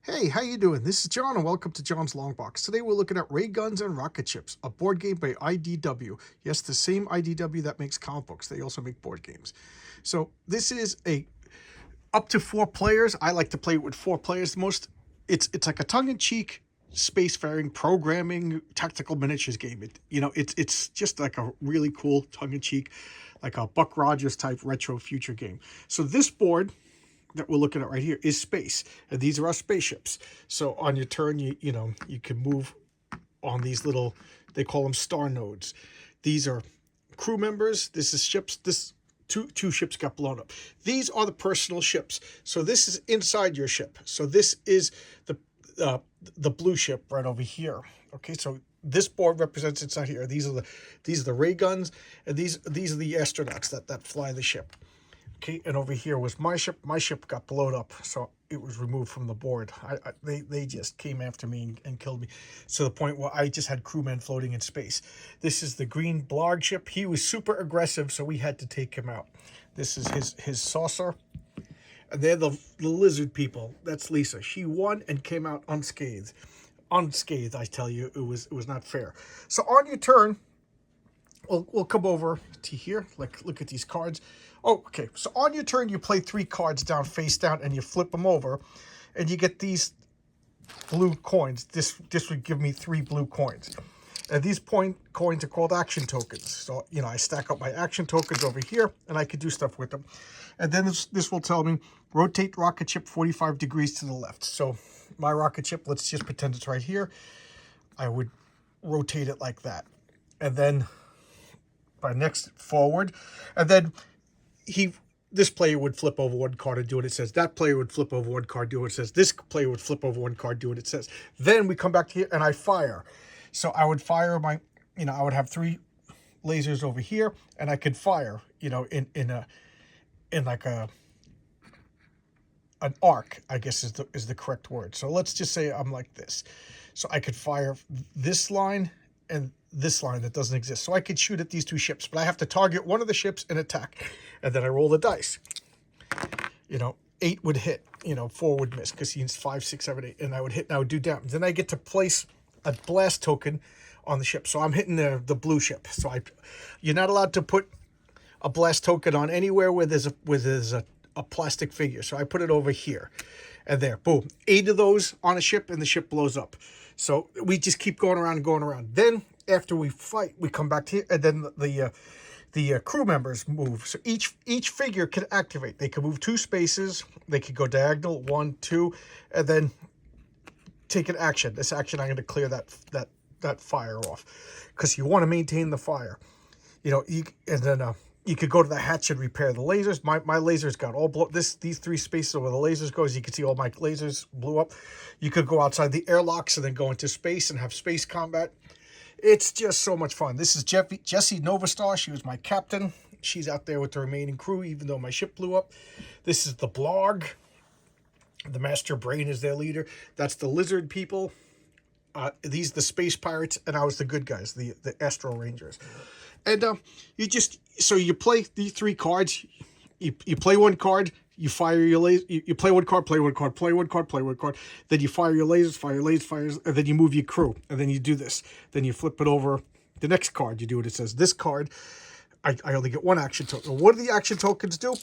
Hey, how you doing? This is John and welcome to John's Long Box. Today we're looking at Rayguns and Rocketships, a board game by IDW. Yes, the same IDW that makes comic books. They also make board games. So this is a up to 4 players. I like to play with 4 players the most. It's like a tongue-in-cheek spacefaring programming tactical miniatures game. It's just like a really cool tongue-in-cheek, like a Buck Rogers type retro future game. So this board that we're looking at right here is space, and these are our spaceships. So on your turn, you can move on these little, they call them star nodes. These are crew members. This is ships. This two ships got blown up. These are the personal ships. So this is inside your ship. So this is the blue ship right over here. Okay, so this board represents inside here. These are the ray guns, and these are the astronauts that fly the ship. Okay, and over here was my ship. My ship got blown up, so it was removed from the board. They just came after me and killed me, to the point where I just had crewmen floating in space. This is the green blog ship. He was super aggressive, so we had to take him out. This is his saucer. And they're the lizard people. That's Lisa. She won and came out unscathed. Unscathed, I tell you, it was not fair. So on your turn, we'll come over to here. Like, look at these cards. Oh, okay. So on your turn, you play 3 cards down, face down, and you flip them over, and you get these blue coins. This would give me 3 blue coins. And these coins are called action tokens. So, I stack up my action tokens over here, and I could do stuff with them. And then this will tell me, rotate rocket ship 45 degrees to the left. So my rocket ship, let's just pretend it's right here. I would rotate it like that. And then by next forward, and then this player would flip over 1 card and do what it says. That player would flip over 1 card, do what it says. This player would flip over 1 card, do what it says. Then we come back to here and I fire. So I would fire my, I would have 3 lasers over here, and I could fire, in like an arc, I guess is the correct word. So let's just say I'm like this. So I could fire this line and this line that doesn't exist. So I could shoot at these 2 ships, but I have to target one of the ships and attack. And then I roll the dice. 8 would hit, 4 would miss, because he's 5, 6, 7, 8, and I would hit and I would do damage. Then I get to place a blast token on the ship. So I'm hitting the blue ship. So you're not allowed to put a blast token on anywhere where there's a plastic figure. So I put it over here. And there, boom, 8 of those on a ship, and the ship blows up. So we just keep going around and going around. Then after we fight, we come back to here, and then the crew members move. So each figure can activate. They can move 2 spaces. They could go diagonal, 1, 2, and then take an action. This action, I'm going to clear that fire off, because you want to maintain the fire. You could go to the hatch and repair the lasers. My lasers got all blown. These 3 spaces where the lasers go, as you can see, all my lasers blew up. You could go outside the airlocks and then go into space and have space combat. It's just so much fun. This is Jessie Novastar. She was my captain. She's out there with the remaining crew, even though my ship blew up. This is the blog. The Master Brain is their leader. That's the lizard people. These the space pirates, and I was the good guys, the Astro Rangers. And you play these 3 cards. You play 1 card, you fire your laser. You play 1 card, play 1 card, play 1 card, play 1 card. Then you fire your lasers, and then you move your crew, and then you do this. Then you flip it over the next card. You do what it says. This card, I only get 1 action token. What do the action tokens do?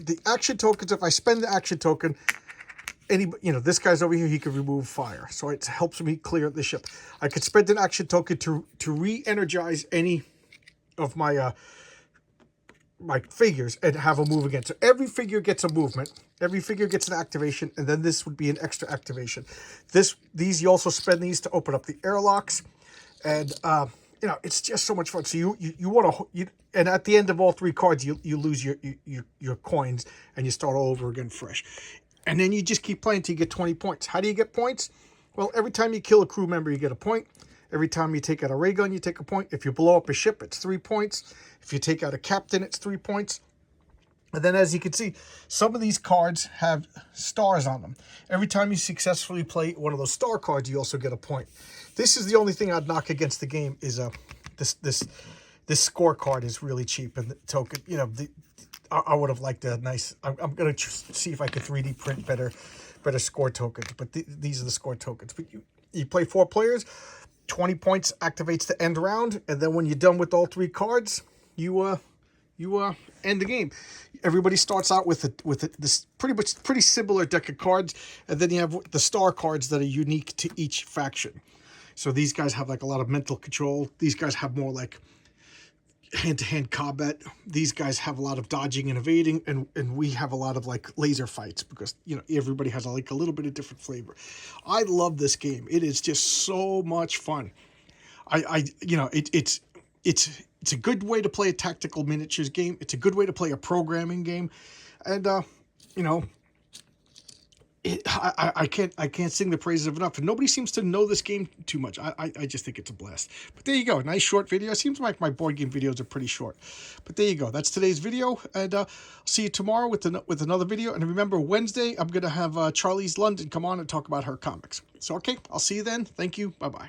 The action tokens, if I spend the action token, this guy's over here, he could remove fire. So it helps me clear the ship. I could spend an action token to re-energize any of my my figures and have a move again. So every figure gets a movement, every figure gets an activation, and then this would be an extra activation. These you also spend these to open up the airlocks, and it's just so much fun. So you want to, and at the end of all 3 cards, you lose your coins and you start all over again fresh. And then you just keep playing until you get 20 points. How do you get points? Well, every time you kill a crew member, you get a point. Every time you take out a ray gun, you take a point. If you blow up a ship, it's 3 points. If you take out a captain, it's 3 points. And then, as you can see, some of these cards have stars on them. Every time you successfully play one of those star cards, you also get a point. This is the only thing I'd knock against the game is this scorecard is really cheap, and the token, I would have liked a nice. I'm going to see if I could 3D print better better score tokens, but these are the score tokens. But you play 4 players, 20 points activates the end round, and then when you're done with all 3 cards, you end the game. Everybody starts out with this pretty similar deck of cards, and then you have the star cards that are unique to each faction. So these guys have like a lot of mental control. These guys have more like hand-to-hand combat. These guys have a lot of dodging and evading, and we have a lot of like laser fights, because you know everybody has like a little bit of different flavor. I love this game. It is just so much fun. It's a good way to play a tactical miniatures game. It's a good way to play a programming game, and I can't sing the praises of enough. And nobody seems to know this game too much. I just think it's a blast. But there you go, nice short video. It seems like my board game videos are pretty short, but there you go. That's today's video, and I'll see you tomorrow with another video. And remember, Wednesday I'm gonna have Charlie's London come on and talk about her comics. So okay, I'll see you then. Thank you. Bye bye.